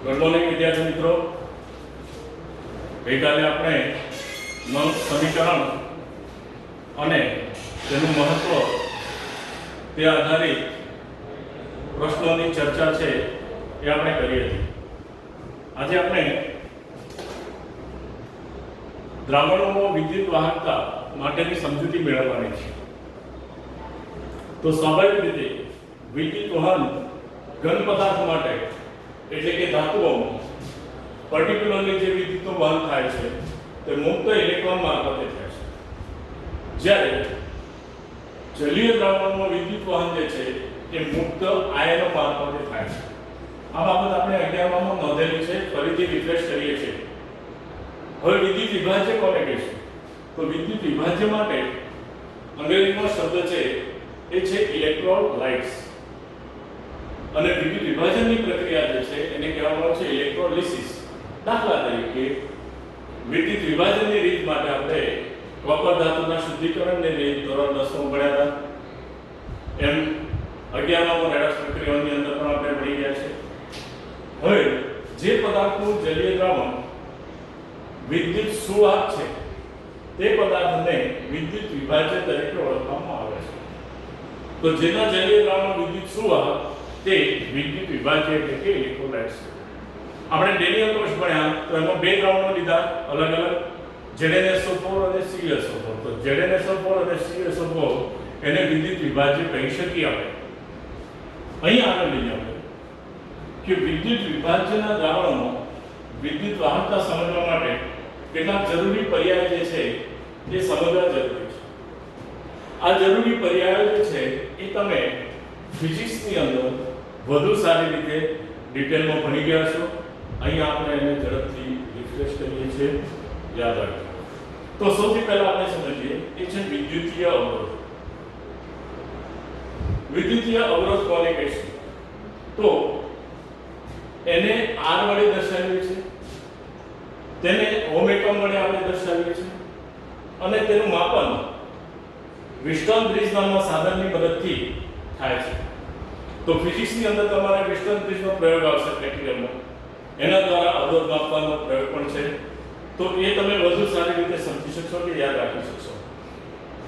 Good morning વિદ્યાર્થી મિત્રો. ગઈકાલે આપણે નવ સમીકરણ અને તેનું મહત્વ તે આધારિત પ્રશ્નોની ચર્ચા છે એ આપણે કરી હતી. આજે આપણે દ્રાવણોમાં વિદ્યુત વાહકતા માટેની સમજૂતી મેળવવાની છે. તો સ્વાભાવિક રીતે વિદ્યુત વહન ઘન પદાર્થ માટે એટલે કે ધાતુઓમાં પર્ટિક્યુલરલી જે વિદ્યુતનું વહન થાય છે તે મુક્ત ઇલેક્ટ્રોન મારફતે થાય છે, જ્યારે જલીય દ્રાવણોમાં વિદ્યુત વહન જે છે એ મુક્ત આયનો મારફતે થાય છે. આ બાબત આપણે 11માં નોંધેલી છે, ફરીથી રિફ્રેશ કરીએ છીએ. હવે વિદ્યુત વિભાજ્ય કોને કહીશું? તો વિદ્યુત વિભાજ્ય માટે અંગ્રેજીનો શબ્દ છે એ છે ઇલેક્ટ્રોલાઇટ્સ, અને વિદ્યુત વિભાજનની પ્રક્રિયા જે છે એને કહેવામાં આવે છે ઇલેક્ટ્રોલિસિસ. દાખલા તરીકે વિદ્યુત વિભાજનની રીત માટે આપણે કોપર ધાતુના શુદ્ધિકરણની રીત ધોરણ 10 માં ભણ્યા હતા. એમ 11માં રેડોક્સ પ્રક્રિયાઓની અંદર પણ આપણે ભણી ગયા છે. હવે જે પદાર્થનું જલીય દ્રાવણ વિદ્યુત સુવાહક છે તે પદાર્થને વિદ્યુત વિભાજ્ય તરીકે ઓળખવામાં આવે છે. તો જેના જલીય દ્રાવણ વિદ્યુત સુવાહક તે વિદ્યુત વિભાજ્ય એટલે કે ઇલેક્ટ્રોલાઇટ્સ. આપણે ડેનિયલ કોષ ભણ્યા તો એમાં બે દ્રાવણો લીધા અલગ અલગ, ZnSO4 અને CuSO4. તો ZnSO4 અને CuSO4 એને વિદ્યુત વિભાજ્ય કહી શકીએ આપણે. અહીં આગળ લઈએ આપણે કે વિદ્યુત વિભાજ્યના દ્રાવણોમાં વિદ્યુત વાહકતા સમજવા માટે કેટલાક જરૂરી પર્યાય જે છે એ સમજવા જરૂરી છે. આ જરૂરી પર્યાયો જે છે એ તમે ફિઝિક્સની અંદર વધુ સારી રીતે ડિટેલમાં ભણી ગયા છો. અહીંયા આપણે એને ઝડપથી રિફ્રેશ કરીએ છીએ, યાદ રાખજો. તો સૌથી પહેલા આપણે સમજીએ એ છે વિદ્યુતીય અવરોધ. વિદ્યુતીય અવરોધ કોને કહીશું? તો એને R વડે દર્શાવીએ છીએ, તેને ઓહમ એકમ વડે આપણે દર્શાવીએ છીએ, અને તેનું માપન વિસ્ટન બ્રિજ નામના સાધનની મદદથી થાય છે. તો ફિઝિક્સની અંદર તમારે વિસ્ટન બ્રિજનો પ્રયોગ આવશે પ્રેક્ટિકલમાં, એના દ્વારા અવરોધ માપવાનો પ્રયોગ પણ છે. તો એ તમે વધુ સારી રીતે સમજી શકશો કે યાદ રાખી શકશો.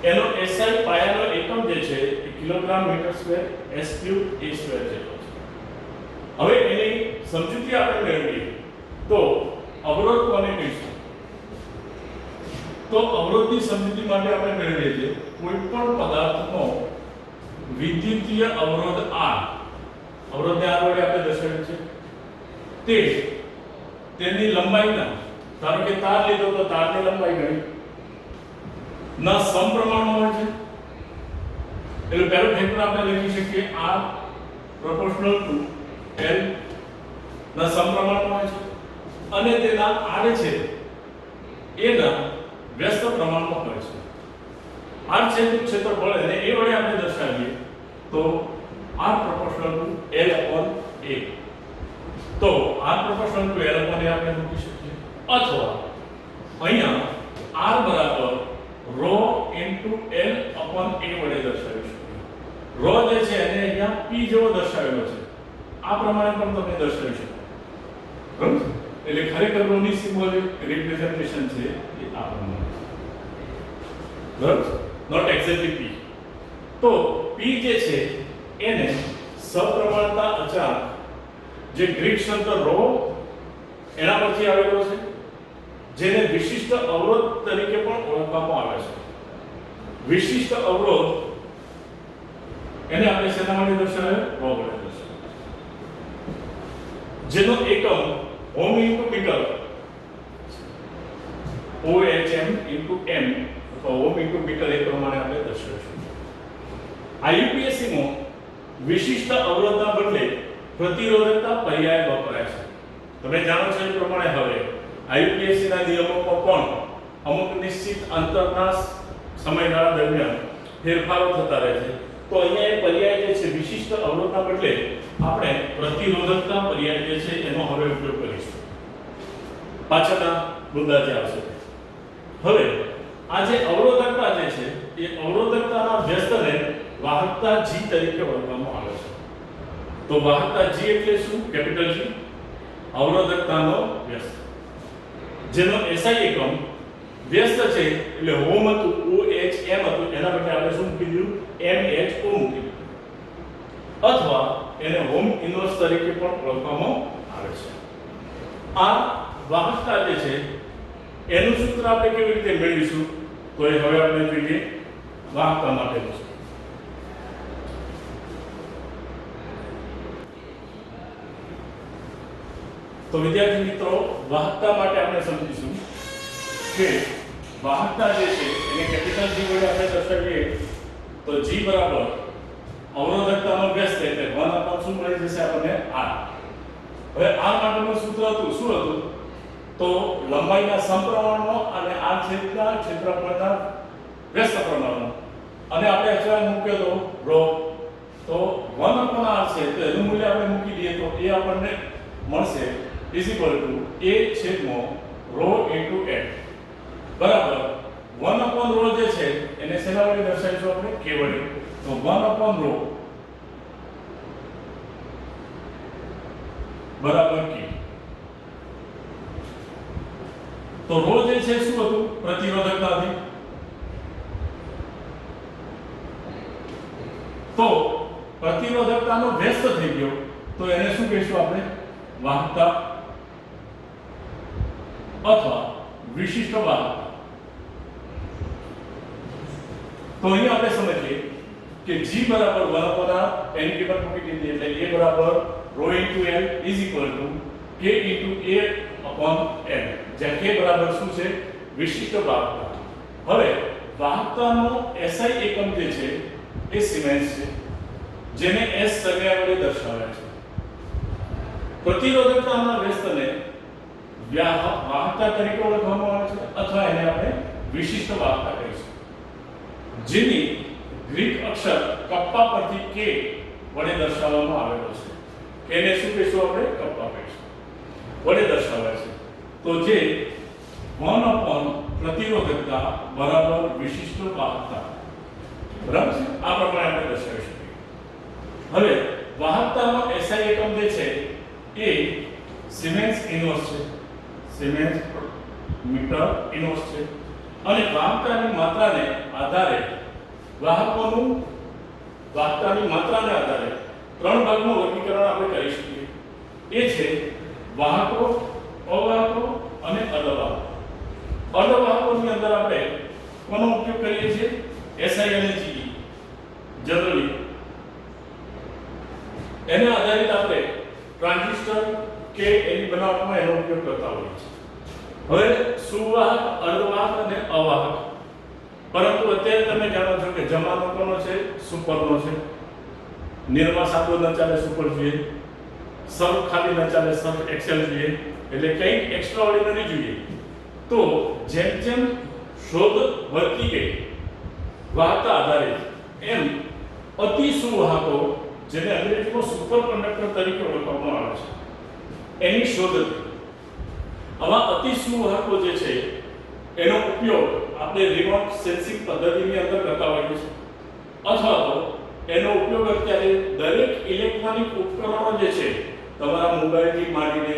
એનો SI પાયાનો એકમ જે છે એ kilogram metre square S cube A square જેટલો છે. હવે એની સમજૂતી આપણે મેળવીએ તો અવરોધ કોને કહીશું? તો અવરોધની સમજૂતી માટે આપણે મેળવીએ છીએ કોઈ પણ પદાર્થનો વિદ્યુતીય અવરોધ R, અવરોધને R વડે આપણે દર્શાવીએ છીએ, તે તેની લંબાઈના, ધારો કે તાર લીધો તો તારની લંબાઈ ગણી ના સમપ્રમાણમાં હોય છે. એટલે પહેલો ફેક્ટર આપણે લખી શકીએ R proportional to L ના સમપ્રમાણમાં હોય છે, અને તેના આડે છે એના વ્યસ્ત પ્રમાણમાં હોય છે. R છેદનું ક્ષેત્રફળ અને એ વડે આપણે દર્શાવીએ તો R proportional to L upon A. તો R proportional to L upon A આપણે મૂકી શકીએ, અથવા અહીંયા R બરાબર rho into L upon A વડે દર્શાવી શકીએ. rho જે છે એને અહીંયા P જેવો દર્શાવેલો છે, આ પ્રમાણે પણ તમે દર્શાવી શકો. બરાબર? એટલે ખરેખર rho ની સિમ્બોલિક રિપ્રેઝન્ટેશન છે એ આ પ્રમાણે. બરાબર? Not exactly P. તો P જે છે એને સપ્રમાણતા અચળાંક જે ગ્રીક શબ્દ rho એના પરથી આવેલો છે, જેને વિશિષ્ટ અવરોધ તરીકે પણ ઓળખવામાં આવે છે. વિશિષ્ટ અવરોધ એને આપણે શેના માટે દર્શાવે? rho વડે દર્શાવે, જેનો એકમ ohm into metre, OHM into m અથવા ઓહમ ઇન્ટુ મીટર એ પ્રમાણે આપણે દર્શાવીશું. IUPAC માં વિશિષ્ટ અવરોધના બદલે પ્રતિરોધકતા પર્યાય વપરાય છે. તમે જાણો છો એ પ્રમાણે હવે IUPAC ના નિયમોમાં પણ અમુક નિશ્ચિત અંતરના સમયગાળા દરમિયાન ફેરફારો થતા રહે છે. તો અહીંયા એ પર્યાય જે છે વિશિષ્ટ અવરોધના બદલે આપણે પ્રતિરોધકતા પર્યાય જે છે એનો હવે ઉપયોગ કરીશું. પાછળના મુદ્દા જે આવશે. હવે આ જે અવરોધકતા જે છે એ અવરોધકતાના વ્યસ્તને વાહકતા G તરીકે ઓળખવામાં આવે છે. તો વાહકતા G એટલે શું? Capital G. અવરોધકતાનો વ્યસ્ત, જેનો SI એકમ વ્યસ્ત છે એટલે ઓમ હતું, OHM હતું, એના બદલે આપણે શું મૂકી દીધું, MHO મૂકી દીધું, અથવા એને હોમ ઇન્વર્સ તરીકે પણ ઓળખવામાં આવે છે. આ વાહકતા જે છે એનું સૂત્ર આપણે કેવી રીતે મેળવીશું, તો એ હવે આપણે જોઈએ વાહકતા માટેનું સૂત્ર. તો વિદ્યાર્થી મિત્રો, વાહકતા માટે આપણે સમજીશું કે વાહકતા જે છે એને કેપિટલ G વડે આપણે દર્શાવીએ તો G બરાબર અવરોધકતાનો વ્યસ્ત એટલે 1 અપોન શું મળી જશે આપણને R. હવે R માટેનું સૂત્ર હતું શું હતું, તો લંબાઈના સમપ્રમાણનો અને R છેદના ક્ષેત્રફળના વ્યસ્ત પ્રમાણનો, અને આપણે અચળાંક મૂક્યો તો ρ, તો 1 અપોન R છે તો એનું મૂલ્ય આપણે મૂકી દઈએ તો એ આપણને મળશે ઇઝ ઇક્વલ ટુ A છેદમાં ρ ઇન્ટુ L બરાબર 1 અપોન ρ જે છે એને શેના વડે દર્શાવીશું આપણે, K વડે. તો 1 અપોન ρ બરાબર K. તો ρ જે છે શું હતું, પ્રતિરોધકતા હતી. તો પ્રતિરોધકતાનો વ્યસ્ત થઈ ગયો તો એને શું કહીશું આપણે, વાહકતા અથવા વિશિષ્ટ વાહકતા. તો અહીં આપણે સમજીએ કે G બરાબર 1 અપોન R, એની કિંમત મૂકી દીધી એટલે A બરાબર ρ into L is equal to K into A upon L, જ્યાં K બરાબર શું છે, વિશિષ્ટ વાહકતા. હવે વાહકતાનો SI એકમ જે છે એ સિમેન્સ છે, જેને S સંજ્ઞા વડે દર્શાવાય છે. પ્રતિરોધકતાના વ્યસ્તને વાહકતા તરીકે ઓળખવામાં આવે છે અથવા એને આપણે વિશિષ્ટ વાહકતા કહીશું, જેની ગ્રીક અક્ષર કપ્પા પરથી K વડે દર્શાવવામાં આવેલો છે. એને શું કહીશું આપણે, કપ્પા કહીશું, વડે દર્શાવાય છે. તો જે 1 અપોન પ્રતિરોધકતા બરાબર વિશિષ્ટ વાહકતા, બરાબર છે, આ પ્રમાણે આપણે દર્શાવી શકીએ. હવે વાહકતાનો SI એકમ જે છે એ સિમેન્સ ઇનવર્સ છે, સિમેન્સ મીટર ઇનવર્સ છે, અને વાહકતાની માત્રાને આધારે વાહકતાની માત્રાને આધારે 3 ભાગમાં વર્ગીકરણ આપણે કરી શકીએ. એ છે વાહકો, અવાહકો અને અર્ધવાહકો. અર્ધવાહકોની અંદર આપણે કોનો ઉપયોગ કરીએ છીએ, SI અને GE જનરલી. એને આધારિત આપણે ટ્રાન્ઝિસ્ટર કે એની બનાવટમાં એનો ઉપયોગ કરતા હોઈએ છીએ. હવે સુવાહક, અર્ધવાહક અને અવાહક. પરંતુ અત્યારે તમે જાણો છો કે જમાનો કોનો છે, સુપરનો છે. નિર્મા સાદો ન ચાલે, સુપર જોઈએ. સર્ફ ખાલી ન ચાલે, સર્ફ એક્સેલ જોઈએ. એટલે કંઈક એક્સ્ટ્રાઓર્ડિનરી જોઈએ. તો જેમ જેમ શોધ વધતી ગઈ વાહકતા આધારિત, એમ અતિ સુવાહકો, જેને અંગ્રેજીમાં સુપર કંડક્ટર તરીકે ઓળખવામાં આવે છે, એની શોધ હતી. આવા અતિ સુવાહકો જે છે એનો ઉપયોગ આપણે રિમોટ સેન્સિંગ પદ્ધતિની અંદર કરતા હોઈએ છીએ, અથવા તો એનો ઉપયોગ અત્યારે દરેક ઇલેક્ટ્રોનિક ઉપકરણો જે છે, તમારા મોબાઈલથી માંડીને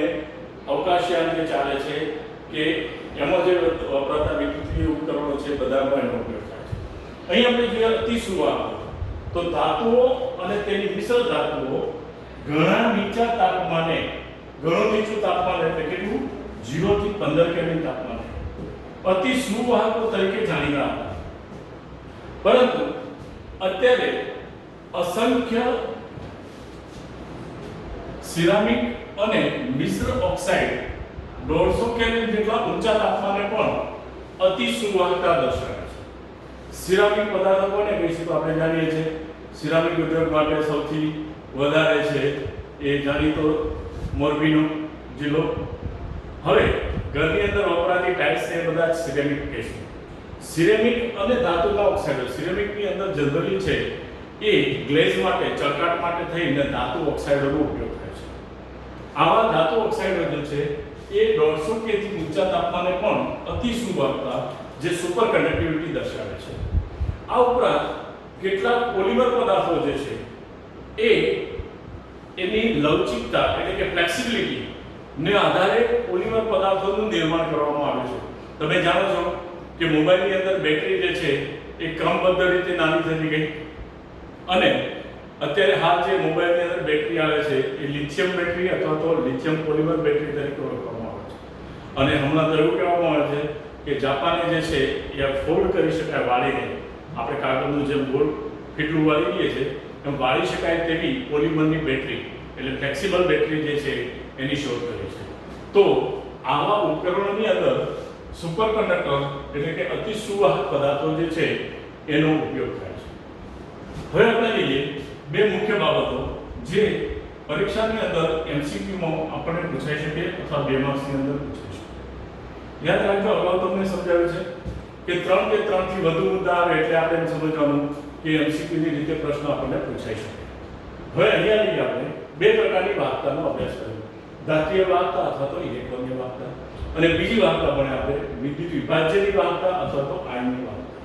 અવકાશયાન જે ચાલે છે કે એમાં જે વપરાતા વિદ્યુતીય ઉપકરણો છે, બધામાં એનો ઉપયોગ થાય છે. અહીં આપણે જોઈએ અતિ સુવાહકો, તો ધાતુઓ અને તેની મિશ્ર ધાતુઓ ઘણા નીચા તાપમાને, ઘણું નીચું તાપમાન એટલે કેટલું, 0 થી 15 કેલ્વિન તાપમાને અતિ સુવાહકો તરીકે જાણીતા હતા. પરંતુ અત્યારે અસંખ્ય સિરામિક અને મિશ્ર ઓક્સાઇડ 150 કેલ્વિન જેટલા ઊંચા તાપમાને પણ અતિ સુવાહકતા દર્શાવે છે. સિરામિક પદાર્થો કોને કહીશું તો આપણે જાણીએ છીએ, સિરામિક ઉદ્યોગ માટે સૌથી વધારે છે એ જાણીતો મોરબીનો જિલ્લો. હવે ઘરની અંદર વપરાતી ટાઇલ્સ એ બધા સિરેમિક કહીશું. સિરેમિક અને ધાતુના ઓક્સાઇડો, સિરેમિકની અંદર જનરલી છે એ ગ્લેઝ માટે, ચળકાટ માટે થઈને ધાતુ ઓક્સાઇડોનો ઉપયોગ થાય છે. આવા ધાતુ ઓક્સાઇડો જે છે એ 150 કે થી ઊંચા તાપમાને પણ અતિ સુવાહકતા, જે સુપર કન્ડક્ટિવિટી દર્શાવે છે. આ ઉપરાંત કેટલાક પોલિમર પદાર્થો જે છે એ એની લવચિકતા એટલે કે ફ્લેક્સિબિલિટી ને આધારે પોલિમર પદાર્થોનું નિર્માણ કરવામાં આવે છે. તમે જાણો છો કે મોબાઈલની અંદર બેટરી જે છે એ ક્રમબદ્ધ રીતે નાની થતી ગઈ અને અત્યારે હાલ જે મોબાઈલની અંદર બેટરી આવે છે એ લિથિયમ બેટરી અથવા તો લિથિયમ પોલિમર બેટરી તરીકે ઓળખવામાં આવે છે. અને હમણાં તો એવું કહેવામાં આવે છે કે જાપાને જે છે એ ફોલ્ડ કરી શકાય વાળીને, આપણે કાગળનું જેમ ગોળ કેટલું વાળી દઈએ છે એમ વાળી શકાય તેવી પોલિમરની બેટરી એટલે ફ્લેક્સિબલ બેટરી જે છે એની શોધ કરી છે. તો આવા ઉપકરણોની અંદર સુપર કંડક્ટર એટલે કે અતિ સુવાહક પદાર્થો જે છે એનો ઉપયોગ થાય છે. હવે આપણે લઈએ બે મુખ્ય બાબતો જે પરીક્ષાની અંદર MCQમાં આપણને પૂછાઈ શકે અથવા 2 માર્ક્સની અંદર પૂછાઈ શકે. યાદ રાખજો, અગાઉ તમને સમજાવ્યું છે કે 3 કે 3 થી વધુ મુદ્દા આવે એટલે આપણે એમ સમજવાનું કે MCQ ની રીતે પ્રશ્ન આપણને પૂછાઈ શકે. હવે અહીંયા લઈએ આપણે બે પ્રકારની વાહકતાનો અભ્યાસ કર્યો, ધાત્રીય વાહકતા અથવા તો ઇલેક્ટ્રોનની વાહકતા, અને બીજી વાહકતા પણ આપણે વિદ્યુત વિભાજ્યની વાહકતા અથવા તો આયનની વાહકતા.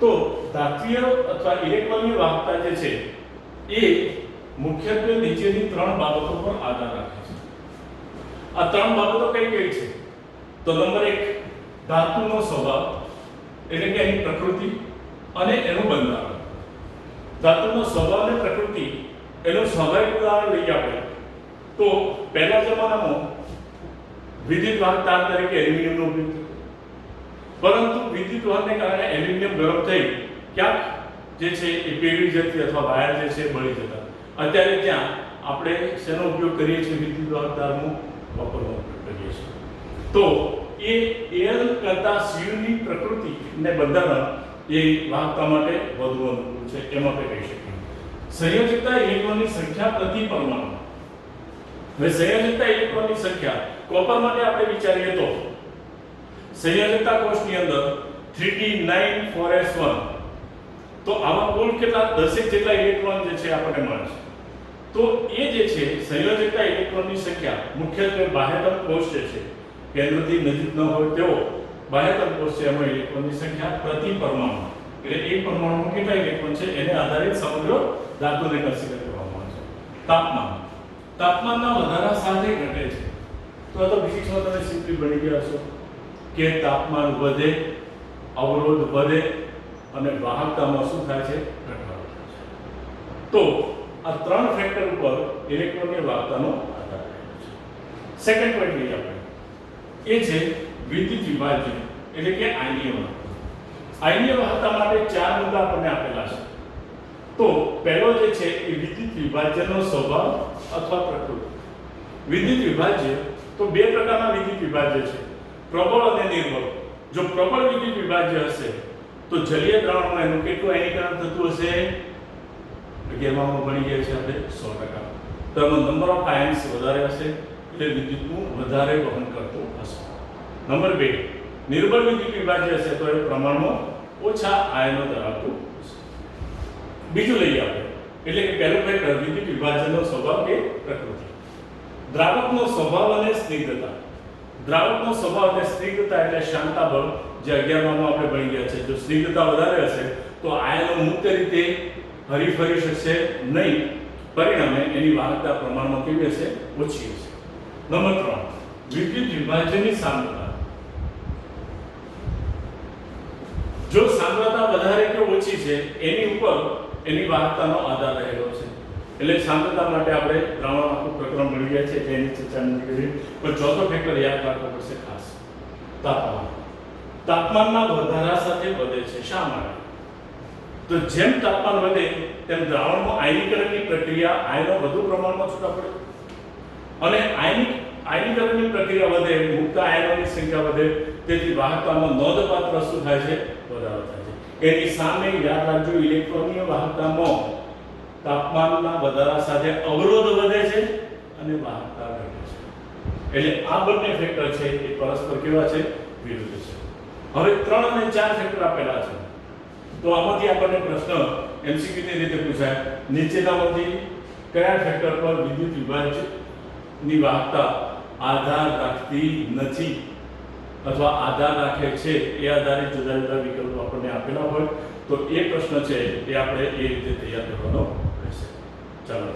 તો ધાત્રીય અથવા ઇલેક્ટ્રોનની વાહકતા જે છે એ મુખ્યત્વે નીચેની 3 બાબતો પર આધાર રાખે છે. આ 3 બાબતો કઈ કઈ છે? તો નંબર 1, ધાતુનો સ્વભાવ એટલે કે એની પ્રકૃતિ અને એનું બંધારણ. ધાતુનો સ્વભાવ અને પ્રકૃતિ એનું સ્વાભાવિક ઉદાહરણ લઈએ આપણે તો પહેલા જમાનામાં વિદ્યુત વાહક તાર તરીકે એલ્યુમિનિયમનો ઉપયોગ થતો, પરંતુ વિદ્યુત વાહકને કારણે એલ્યુમિનિયમ ગરમ થઈ ક્યાંક જે છે એ પીગળી જતી અથવા વાયર જે છે બળી જતા. અત્યારે ત્યાં આપણે શેનો ઉપયોગ કરીએ છીએ? વિદ્યુત વાહક તારનો કોપરનો ઉપયોગ કરીએ છીએ. તો એ એલ કરતા સીયુની પ્રકૃતિ ને બંધારણ એ વાહકતા માટે વધુ અનુકૂળ છે એમ આપણે કહી શકીએ. સંયોજકતા ઇલેક્ટ્રોનની સંખ્યા પ્રતિ પરમાણુ. હવે સંયોજકતા ઇલેક્ટ્રોનની સંખ્યા કોપર માટે આપણે વિચારીએ તો સંયોજકતા કોષની અંદર 3d9 4s1, તો આવા કુલ કેટલા 10 જેટલા ઇલેક્ટ્રોન જે છે આપણને મળે છે. તો એ જે છે સંયોજકતા ઇલેક્ટ્રોનની સંખ્યા મુખ્યત્વે બાહ્યતમ કોષ જે છે કેન્દ્રથી નજીક ન હોય તેવો બાહ્યતમ કોષ છે એમાં ઇલેક્ટ્રોનની સંખ્યા પ્રતિ પરમાણુ એટલે એક પરમાણુમાં કેટલા ઇલેક્ટ્રોન છે એને આધારિત સમગ્ર ધાતુને કન્સિડર કરવામાં આવે છે. તાપમાન, તાપમાનના વધારા સાથે ઘટે છે. તો આ તો ફિઝિક્સમાં તમે સિમ્પલી ભણી ગયા છો કે તાપમાન વધે, અવરોધ વધે અને વાહકતામાં શું થાય છે? ઘટાડો થાય છે. તો આ 3 ફેક્ટર ઉપર ઇલેક્ટ્રોનની વાહકતાનો આધાર રહે છે. સેકન્ડ પોઈન્ટ લઈએ આપણે, એ છે વિદ્યુત વિભાજ્ય એટલે કે આયનીય વાહકતા. આયનીય વાહકતા માટે 4 મુદ્દા આપણને આપેલા છે. તો પહેલો જે છે એ વિદ્યુત વિભાજ્યનો સ્વભાવ અથવા પ્રકૃતિ. વિદ્યુત વિભાજ્ય તો બે પ્રકારના વિદ્યુત વિભાજ્ય છે, પ્રબળ અને નિર્બળ. જો પ્રબળ વિદ્યુત વિભાજ્ય હશે તો જલીય દ્રાવણમાં એનું કેટલું આયનીકરણ થતું હશે? 11માં ભણી ગયા છે આપણે 100%. તો એનો નંબર ઓફ આયન્સ વધારે હશે એટલે વિદ્યુતનું વધારે વહન કરતું હશે. નંબર 2, નિર્બળ વિદ્યુત વિભાજ્ય હશે તો એ પ્રમાણમાં ઓછા આયનો ધરાવતું હશે. બીજું લઈએ આપણે એટલે કે પહેલું ફેક્ટર વિદ્યુત વિભાજનનો સ્વભાવ કે પ્રકૃતિ. દ્રાવકનો સ્વભાવ અને સ્નિગ્ધતા. દ્રાવકનો સ્વભાવ અને સ્નિગ્ધતા એટલે શાંતા બળ જે 11માં આપણે ભણી ગયા છે. જો સ્નિગ્ધતા વધારે હશે તો આયનો મુક્ત રીતે હરીફરી શકશે નહીં, પરિણામે એની વાહકતા પ્રમાણમાં કેવી હશે? ઓછી હશે. નંબર 3, વિદ્યુત વિભાજનની સાંદ્રતા. જો સાંદ્રતા વધારે કે ઓછી છે એની ઉપર એની વાહકતાનો આધાર રહેલો છે. એટલે સાંદ્રતા માટે આપણે દ્રાવણ આખું પ્રકરણ ભણી ગયા છે એટલે એની ચર્ચા નથી કરી, પણ ચોથો ફેક્ટર યાદ રાખવો પડશે ખાસ, તાપમાન. તાપમાનના વધારા સાથે વધે છે. શા માટે? તો જેમ તાપમાન વધે તેમ દ્રાવણમાં આયનીકરણની પ્રક્રિયા આયનો વધુ પ્રમાણમાં છૂટા પડે અને આયનીકરણની પ્રક્રિયા વધે, મુક્ત આયનોની સંખ્યા વધે, તેથી વાહકતામાં નોંધપાત્ર શું થાય છે? વધારો થાય છે. એની સામે યાદ રાખજો, ઇલેક્ટ્રોનની વાહકતામાં તાપમાનના વધારા સાથે અવરોધ વધે છે અને વાહકતા ઘટે છે. એટલે આ બંને ફેક્ટર છે એ પરસ્પર કેવા છે? વિરુદ્ધ છે. હવે 3 અને 4 ફેક્ટર આપેલા છે. તો આમાંથી આપણને પ્રશ્ન MCQ ની રીતે પૂછાય, નીચેનામાંથી કયા ફેક્ટર પર વિદ્યુત વિભાજ્યની વાહકતા આધાર રાખતી નથી અથવા આધાર રાખે છે? એ આધારે જુદા જુદા વિકલ્પો આપણને આપેલા હોય તો એ પ્રશ્ન છે એ આપણે એ રીતે તૈયાર કરવાનો રહેશે. ચાલો.